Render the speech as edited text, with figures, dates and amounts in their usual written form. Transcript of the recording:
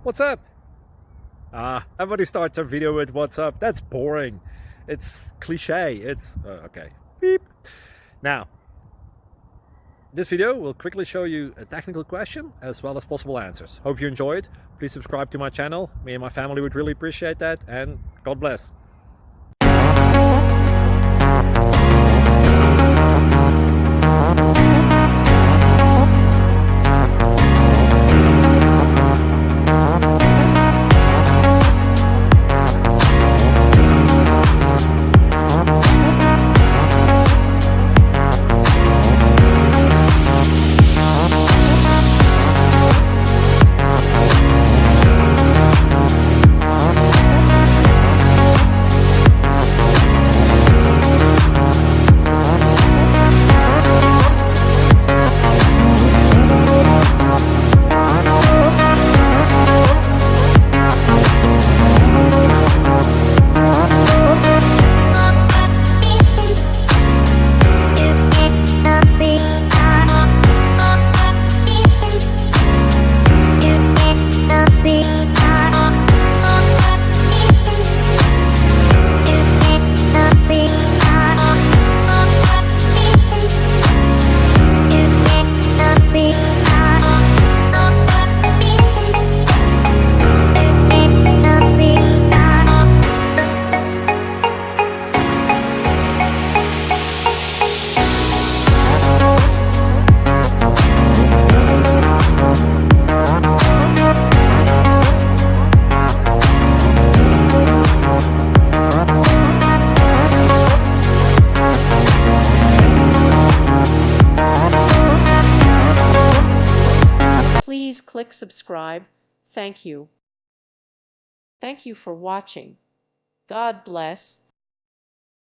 What's up? Everybody starts their video with what's up. That's boring. It's cliche. It's okay. Beep. Now, this video will quickly show you a technical question as well as possible answers. Hope you enjoyed. Please subscribe to my channel. Me and my family would really appreciate that, and God bless. Please click subscribe. Thank you. Thank you for watching. God bless.